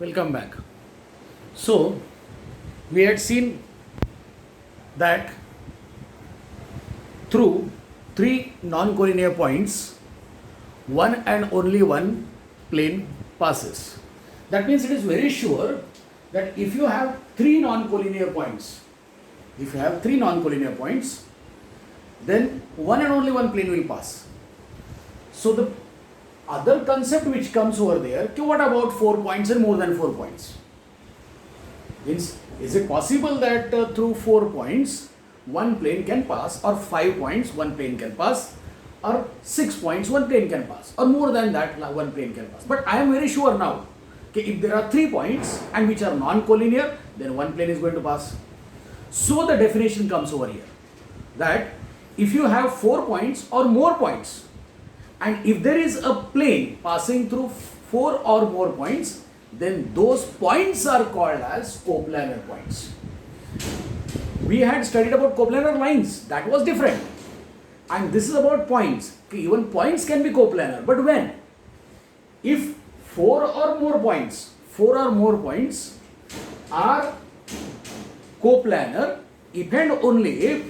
Welcome back. So, we had seen that through three non-collinear points, one and only one plane passes. That means it is very sure that if you have three non-collinear points, then one and only one plane will pass. So the other concept which comes over there, what about 4 points and more than 4 points? Means, is it possible that through 4 points one plane can pass, or 5 points one plane can pass, or 6 points one plane can pass, or more than that one plane can pass? But I am very sure now, if there are 3 points and which are non-collinear, then one plane is going to pass. So the definition comes over here, that if you have 4 points or more points, and if there is a plane passing through 4 or more points, then those points are called as coplanar points. We had studied about coplanar lines, that was different. And this is about points. Even points can be coplanar, but when? If 4 or more points are coplanar, if and only if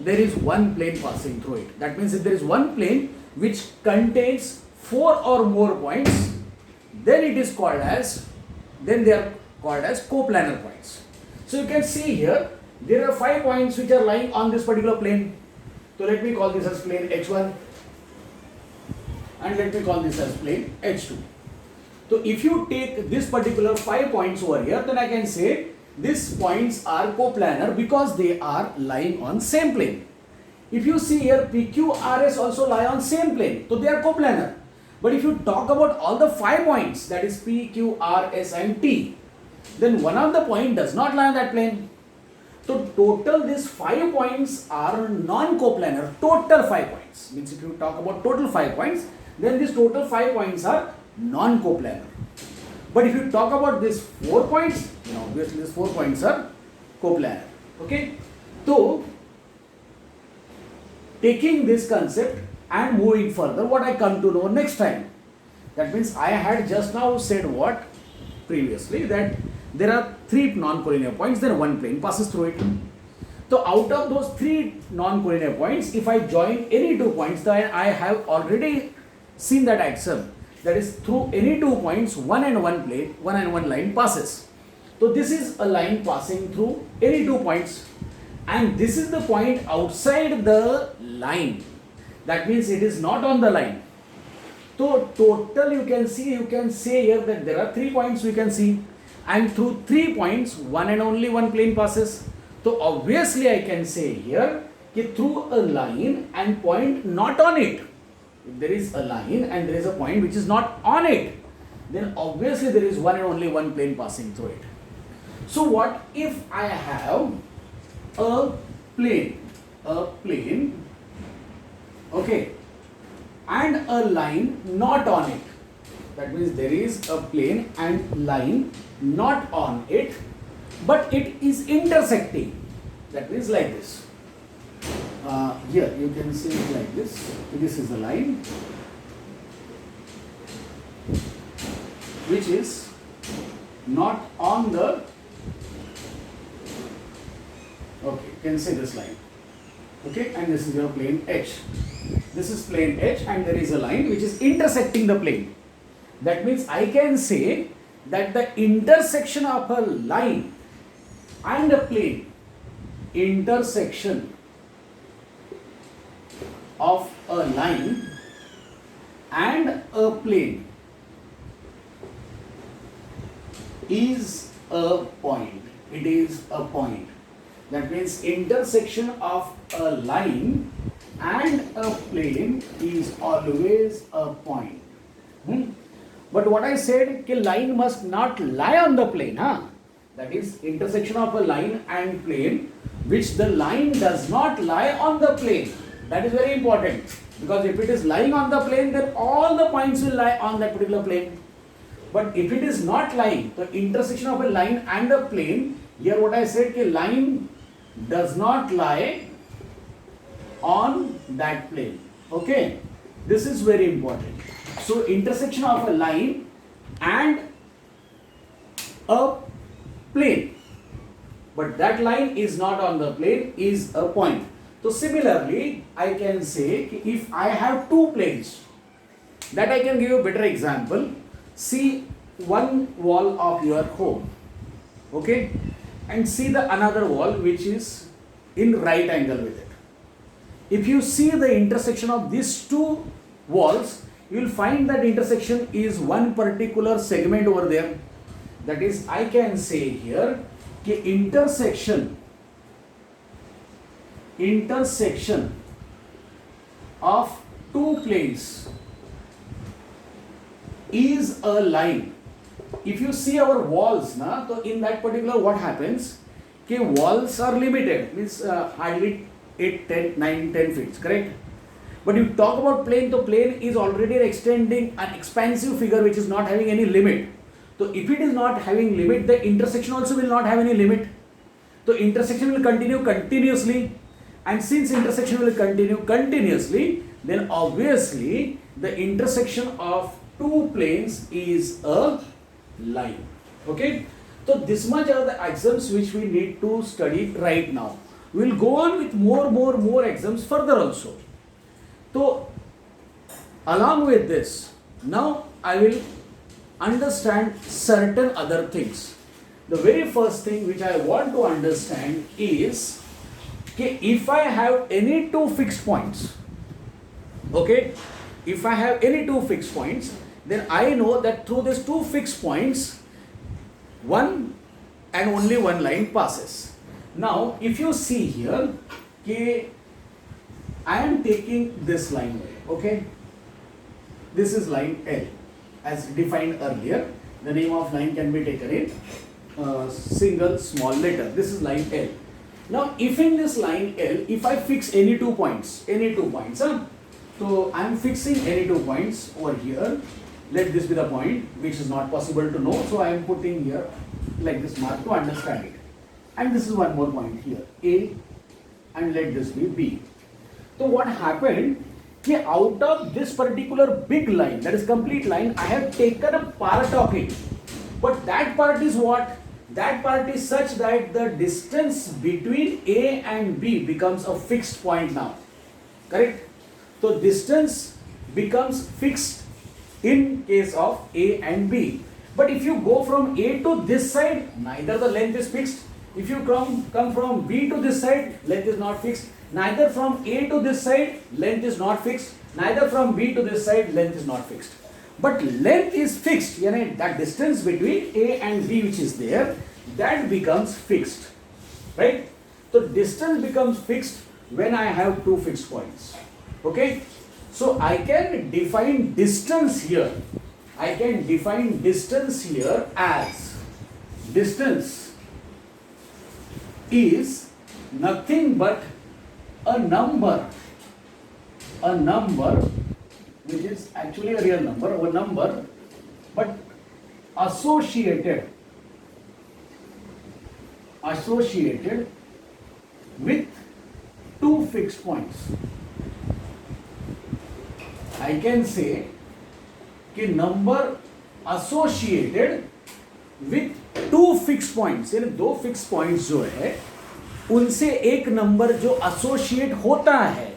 there is one plane passing through it. That means if there is one plane which contains 4 or more points, then they are called as coplanar points. So you can see here, there are 5 points which are lying on this particular plane. So let me call this as plane H1 and let me call this as plane H2. So if you take this particular 5 points over here, then I can say these points are coplanar because they are lying on same plane. If you see here, PQ, RS also lie on same plane, so they are coplanar. But if you talk about all the 5 points, that is P, Q, R, S and T, then one of the point does not lie on that plane. So total these 5 points are non-coplanar, total 5 points. Means if you talk about total 5 points, then these total 5 points are non-coplanar. But if you talk about these 4 points, obviously these 4 points are coplanar. Okay? So, taking this concept and moving further, what I come to know next time. That means I had just now said what previously, that there are 3 non-collinear points, then one plane passes through it. So out of those 3 non-collinear points, if I join any 2 points, then I have already seen that axiom. That is, through any 2 points, one and one line passes. So this is a line passing through any 2 points, and this is the point outside the line. That means it is not on the line. So total you can say here that there are 3 points we can see, and through 3 points one and only one plane passes. So obviously I can say here that through a line and point not on it, if there is a line and there is a point which is not on it, then obviously there is one and only one plane passing through it. So what if I have a plane, okay, and a line not on it? That means there is a plane and line not on it, but it is intersecting. That means like this. Here you can see it like this. This is the line which is not on the, okay, you can see this line, okay, and this is your plane H. This is plane H and there is a line which is intersecting the plane. That means I can say that the intersection of a line and a plane, intersection of a line and a plane is a point. It is a point. That means intersection of a line and a plane is always a point. But what I said, line must not lie on the plane. That is intersection of a line and plane, which the line does not lie on the plane. That is very important, because if it is lying on the plane, then all the points will lie on that particular plane. But if it is not lying, the intersection of a line and a plane, here what I said, line does not lie on that plane. Okay, this is very important. So intersection of a line and a plane, but that line is not on the plane, is a point. So similarly, I can say if I have two planes, that I can give you a better example. See one wall of your home, okay, and see the another wall which is in right angle with it. If you see the intersection of these two walls, you will find that intersection is one particular segment over there. That is, I can say here कि intersection of two planes is a line. If you see our walls, na, so in that particular what happens, कि walls are limited, means hardly 8, 10, 9, 10 feet, correct? But you talk about plane, the plane is already extending an expansive figure which is not having any limit. So if it is not having limit, the intersection also will not have any limit. So intersection will continue continuously, and since intersection will continue continuously, then obviously the intersection of two planes is a line. Okay, so this much are the axioms which we need to study right now. We will go on with more axioms further also. So along with this, now I will understand certain other things. The very first thing which I want to understand is okay, if I have any two fixed points, okay, if I have any two fixed points, then I know that through these two fixed points, one and only one line passes. Now, if you see here, okay, I am taking this line, okay, this is line L as defined earlier. The name of line can be taken in single small letter. This is line L. Now, if in this line L, if I fix any two points, so I am fixing any 2 points over here. Let this be the point which is not possible to know. So I am putting here like this mark to understand it. And this is one more point here, A, and let this be B. So what happened? Out of this particular big line, that is complete line, I have taken a part of it. But that part is what? That part is such that the distance between A and B becomes a fixed point now. Correct? So distance becomes fixed in case of A and B. But if you go from A to this side, neither the length is fixed. If you come from B to this side, length is not fixed. Neither from A to this side, length is not fixed. Neither from B to this side, length is not fixed. But length is fixed, that distance between A and B which is there, that becomes fixed, right? So distance becomes fixed when I have two fixed points, okay? So I can define distance here. I can define distance here as distance is nothing but a number which is actually a real number, but associated with two fixed points. I can say कि number associated with two fixed points, यानी दो fixed points जो है उनसे एक number जो associate होता है,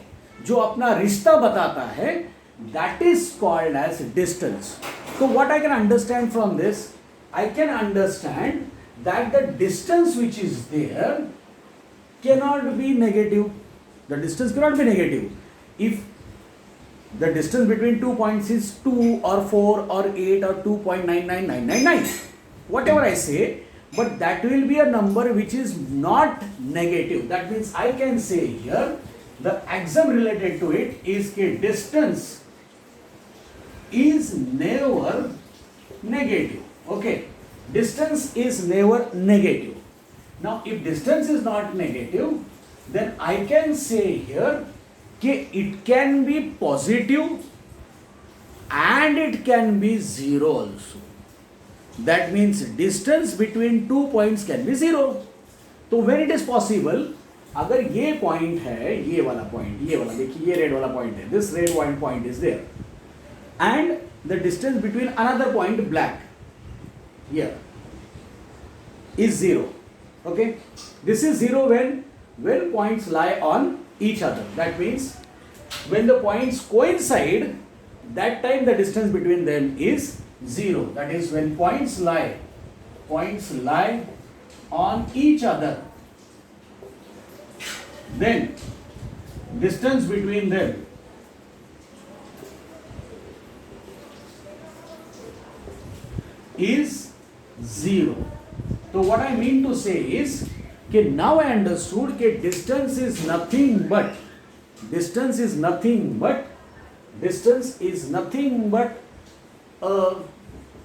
जो अपना रिश्ता बताता है, that is called as distance. So what I can understand from this, I can understand that the distance which is there cannot be negative. The distance cannot be negative. If the distance between 2 points is 2 or 4 or 8 or 2.99999, whatever I say, but that will be a number which is not negative. That means I can say here the axiom related to it is that distance is never negative. Okay, distance is never negative. Now if distance is not negative, then I can say here that it can be positive and it can be zero also. That means distance between 2 points can be zero. तो when it is possible, अगर ये point है, ये वाला point, ये वाला देखिए, ये red वाला point है, this red point is there, and the distance between another point black here, is 0. Okay, this is 0 when points lie on each other. That means when the points coincide, that time the distance between them is 0. That is when points lie on each other, then distance between them is 0. So what I mean to say is that now I understood that distance is nothing but a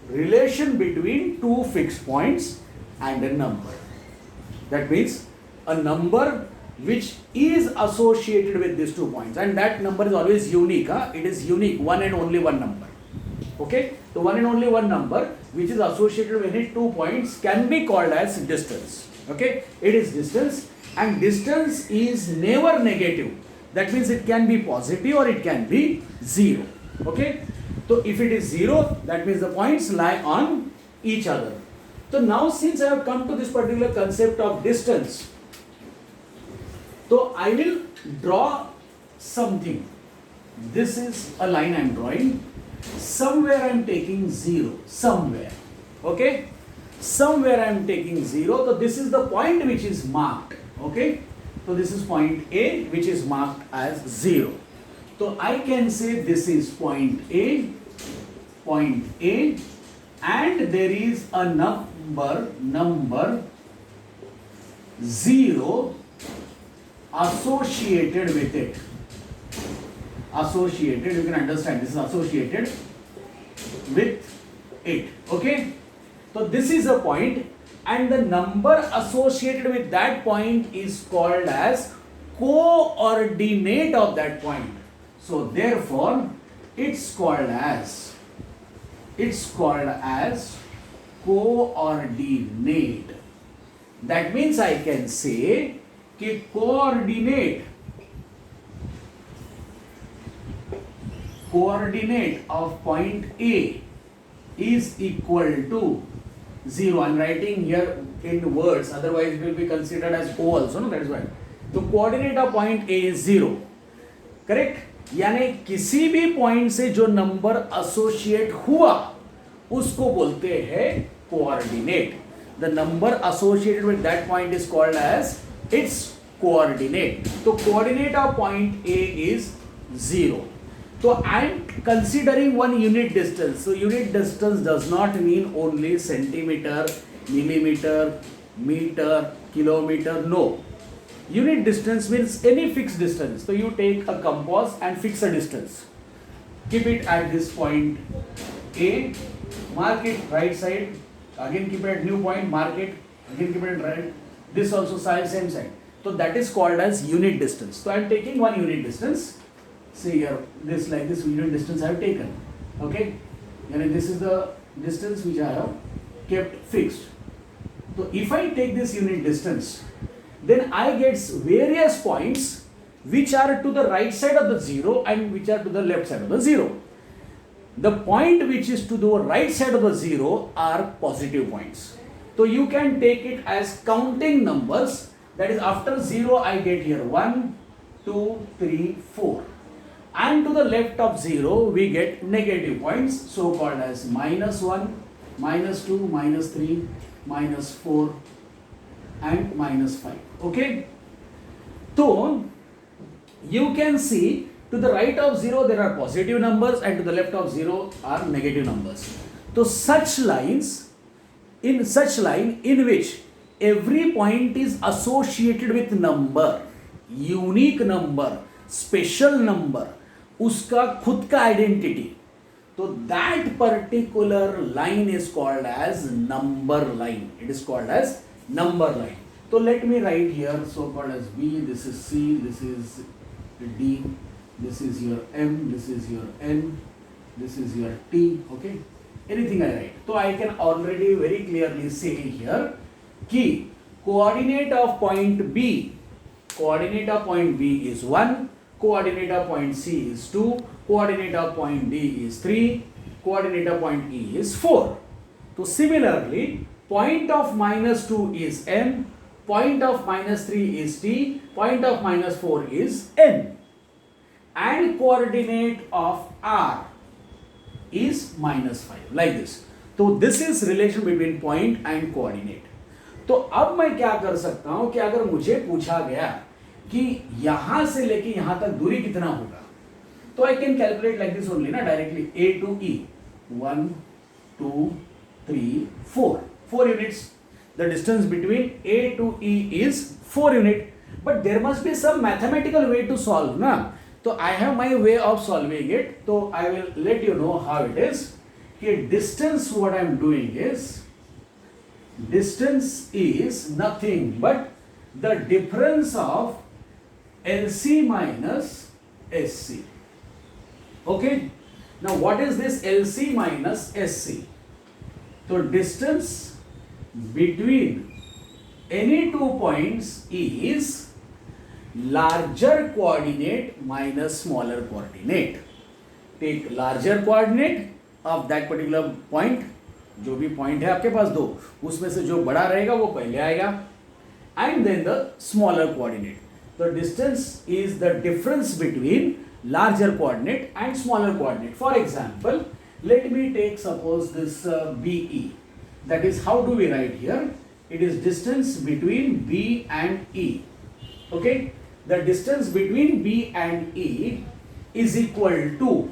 relation between two fixed points and a number. That means a number which is associated with these 2 points, and that number is always unique. It is unique, one and only one number. Okay, the one and only one number which is associated with any 2 points can be called as distance. Okay, it is distance, and distance is never negative. That means it can be positive or it can be 0. Okay, so if it is 0, that means the points lie on each other. So now since I have come to this particular concept of distance, so I will draw something. This is a line I am drawing. Somewhere I am taking 0. Somewhere. Okay? Somewhere I am taking 0. So this is the point which is marked. Okay? So this is point A which is marked as 0. So I can say this is point A, and there is a number 0 associated with it. Associated, you can understand, this is associated with it. Okay, so this is a point, and the number associated with that point is called as coordinate of that point. So therefore it's called as coordinate. That means I can say कि coordinate of point A is equal to 0. I am writing here in words, otherwise it will be considered as O also, no? That is why. So coordinate of point A is 0. Correct? यानी किसी भी point से जो number associate हुआ उसको बोलते हैं coordinate. The number associated with that point is called as its coordinate. So coordinate of point A is 0. So I am considering one unit distance. So unit distance does not mean only centimeter, millimeter, meter, kilometer. No. Unit distance means any fixed distance. So you take a compass and fix a distance. Keep it at this point A. Mark it right side. Again keep it at new point. Mark it. Again keep it at right. This also same side. So that is called as unit distance. So I am taking one unit distance. See here, this like this unit distance I have taken. Okay, and this is the distance which I have kept fixed. So if I take this unit distance, then I get various points which are to the right side of the 0 and which are to the left side of the 0. The point which is to the right side of the 0 are positive points. So you can take it as counting numbers. That is, after 0 I get here 1, 2, 3, 4. And to the left of 0 we get negative points, so called as -1, -2, -3, -4 and -5. Okay, so you can see to the right of 0 there are positive numbers and to the left of 0 are negative numbers. So such lines, in such line in which every point is associated with number, unique number, special number, उसका खुद का identity, तो that particular line is called as number line. It is called as number line. तो let me write here, so called as B, this is C, this is D, this is your M, this is your N, this is your T. Okay, anything I write. तो I can already very clearly see here कि coordinate of point B, coordinate of point B is 1, coordinate of point C is 2, coordinate of point D is 3, coordinate of point E is 4. So similarly, point of minus 2 is m, point of minus 3 is t, point of minus 4 is n, and coordinate of r is minus 5, like this. तो this is relation between point and coordinate. तो अब मैं क्या कर सकता हूं कि अगर मुझे पूछा गया कि यहां से लेके यहां तक दूरी कितना होगा, तो I can calculate like this only ना, directly a to e 1 2 3 4 units. The distance between a to e is 4 unit, but there must be some mathematical way to solve na. So I have my way of solving it, so I will let you know how it is. कि distance, what I am doing is, distance is nothing but the difference of LC minus SC. Okay, now what is this LC minus SC? So distance between any 2 points is larger coordinate minus smaller coordinate. Take larger coordinate of that particular point, जो भी point है आपके पास दो, उसमें से जो बड़ा रहेगा वो पहले आएगा, and then the smaller coordinate. The distance is the difference between larger coordinate and smaller coordinate. For example, let me take suppose this BE. That is, how do we write here? It is distance between B and E. Okay, the distance between B and E is equal to,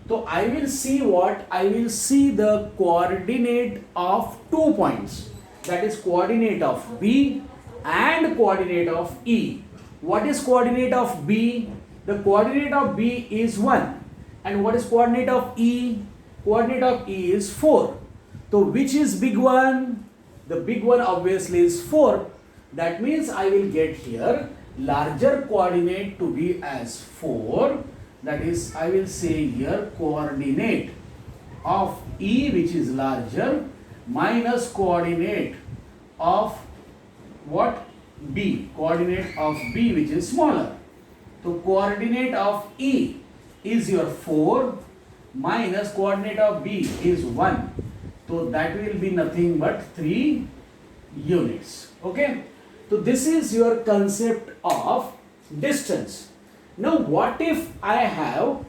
so I will see what? I will see the coordinate of 2 points. That is coordinate of B and coordinate of E. What is coordinate of B? The coordinate of B is 1. And what is coordinate of E? Coordinate of E is 4. So which is big one? The big one obviously is 4. That means I will get here larger coordinate to be as 4. That is, I will say here coordinate of E, which is larger, minus coordinate of what? B. Coordinate of B, which is smaller. So coordinate of E is your 4 minus coordinate of B is 1. So that will be nothing but 3 units. Okay. So this is your concept of distance. Now what if I have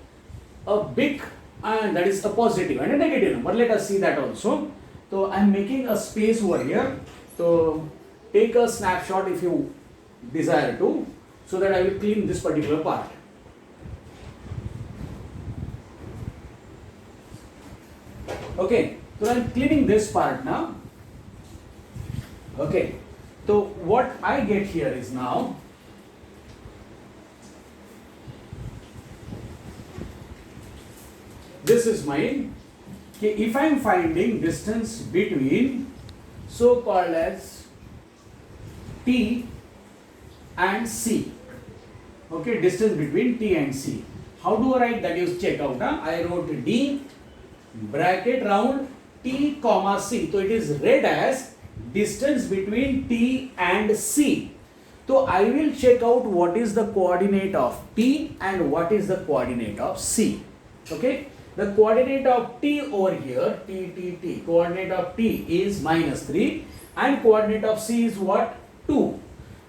a big, and that is a positive and a negative number? Let us see that also. So I am making a space over here. So take a snapshot if you desire to, so that I will clean this particular part. Okay, so I am cleaning this part now. Okay, so what I get here is now, this is my, if I am finding distance between so called as T and C, okay, distance between T and C. How do I write that? You check out. I wrote D bracket round T comma C. So it is read as distance between T and C. So I will check out what is the coordinate of T and what is the coordinate of C. Okay. The coordinate of T over here, T, coordinate of T is minus 3 and coordinate of C is what? 2.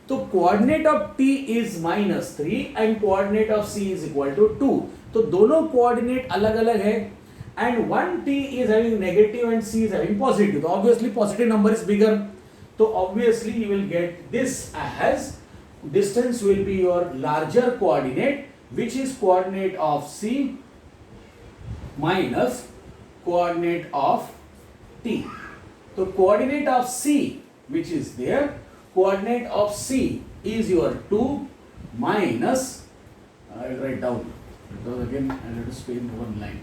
So coordinate of T is minus 3 and coordinate of C is equal to 2. So दोनों coordinate अलग-अलग है and one T is having negative and C is having positive. So obviously positive number is bigger. So obviously you will get this as distance will be your larger coordinate, which is coordinate of C minus coordinate of T. So coordinate of C, which is there, coordinate of C is your 2 minus, I will write down because again I have to spell one line.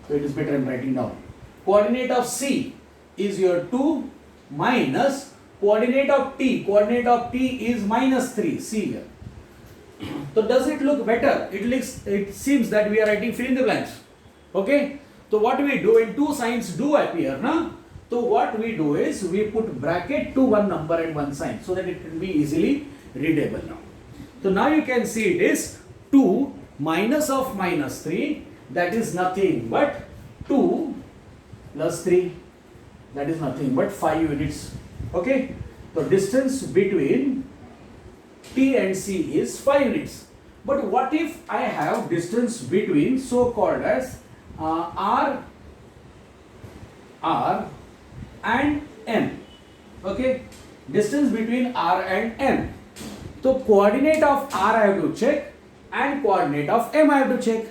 So it is better I am writing down. Coordinate of C is your 2 minus coordinate of T. Coordinate of T is minus 3. See here. So does it look better? It seems that we are writing fill in the blanks. Okay. So what we do when two signs do appear, na? So what we do is we put bracket to one number and one sign so that it can be easily readable now. So now you can see it is 2 minus of minus 3, that is nothing but 2 plus 3. that is nothing but 5 units. Okay, so distance between T and C is 5 units. But what if I have distance between so called as R and M? Okay, distance between R and M. So coordinate of R I have to check and coordinate of M I have to check.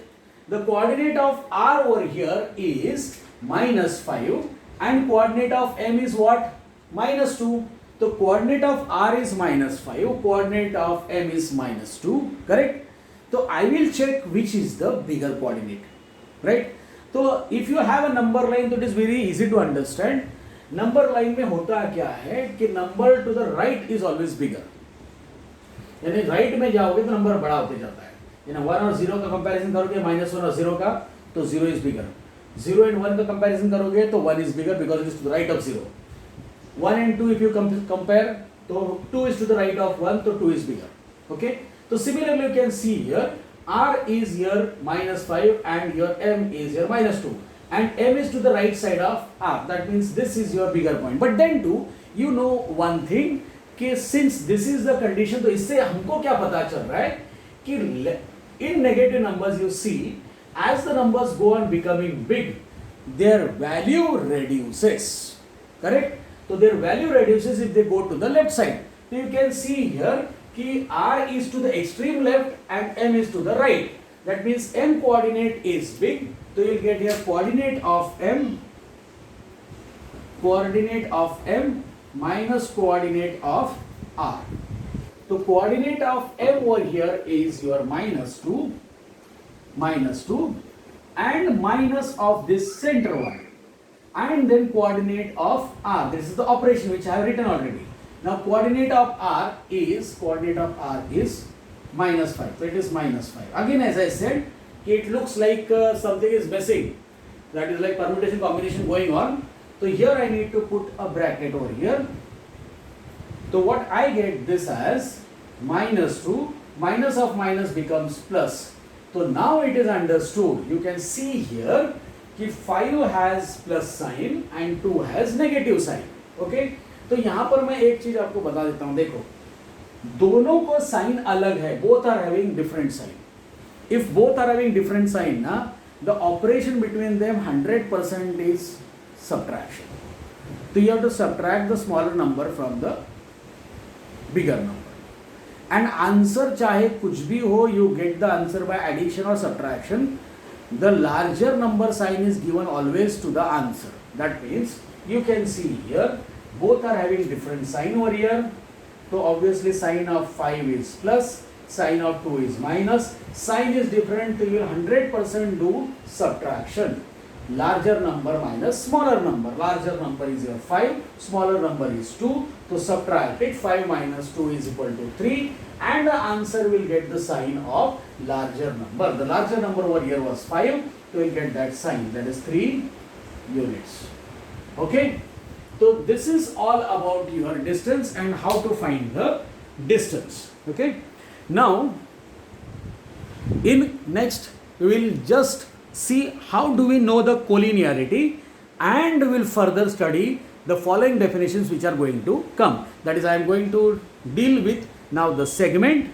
The coordinate of R over here is -5 and coordinate of M is what? -2. The coordinate of R is -5, coordinate of M is -2, correct? So I will check which is the bigger coordinate, right? So if you have a number line, so it is very easy to understand. Number line में होता क्या है कि number to the right is always bigger. यानी right में जाओगे तो number बड़ा होते जाता है. यानी 1 और 0 का comparison करोगे -1 और 0 का तो 0 is bigger. 0 and 1 का comparison करोगे तो 1 is bigger because it is to the right of 0. 1 and 2 if you compare, तो 2 is to the right of 1, तो 2 is bigger. Okay? So similarly you can see here R is here -5 and your M is here -2 and M is to the right side of R. That means this is your bigger point. But then too you know one thing कि since this is the condition, तो इससे हमको क्या पता चल रहा है कि in negative numbers you see as the numbers go on becoming big their value reduces. Correct? So their value reduces if they go to the left side. So you can see here कि R is to the extreme left and M is to the right. That means M coordinate is big. So you will get here coordinate of M minus coordinate of R. So coordinate of M over here is your -2 and minus of this center one. And then coordinate of R. This is the operation which I have written already. Now coordinate of R is -5. So it is -5. Again as I said, it looks like something is missing. That is like permutation combination going on. So here I need to put a bracket over here. So what I get this as -2, minus of minus becomes plus. So now it is understood. You can see here कि 5 has plus sign and 2 has negative sign. Okay? तो यहाँ पर मैं एक चीज आपको बता देता हूँ. देखो दोनों को साइन अलग है. Both are having different sign. If both are having different sign ना, the operation between them 100% is subtraction. So you have to subtract the smaller number from the bigger number. And answer चाहे कुछ भी हो, you get the answer by addition or subtraction. The larger number sign is given always to the answer. That means you can see here both are having different sign over here. So obviously sign of 5 is plus, sign of 2 is minus. Sign is different, so you will 100% do subtraction. Larger number minus smaller number. Larger number is your 5, smaller number is 2. So subtract it. 5 minus 2 is equal to 3. And the answer will get the sign of larger number. The larger number over here was 5, so we'll get that sign, that is 3 units. Okay? So this is all about your distance and how to find the distance. Okay? Now, in next we will just see how do we know the collinearity, and we will further study the following definitions which are going to come. That is, I am going to deal with now the segment,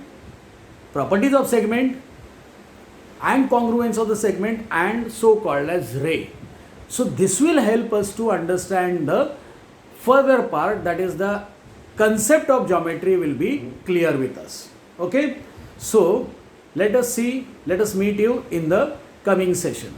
properties of segment and congruence of the segment and so called as ray. So this will help us to understand the further part, that is the concept of geometry will be clear with us. Okay? So let us meet you in the coming session.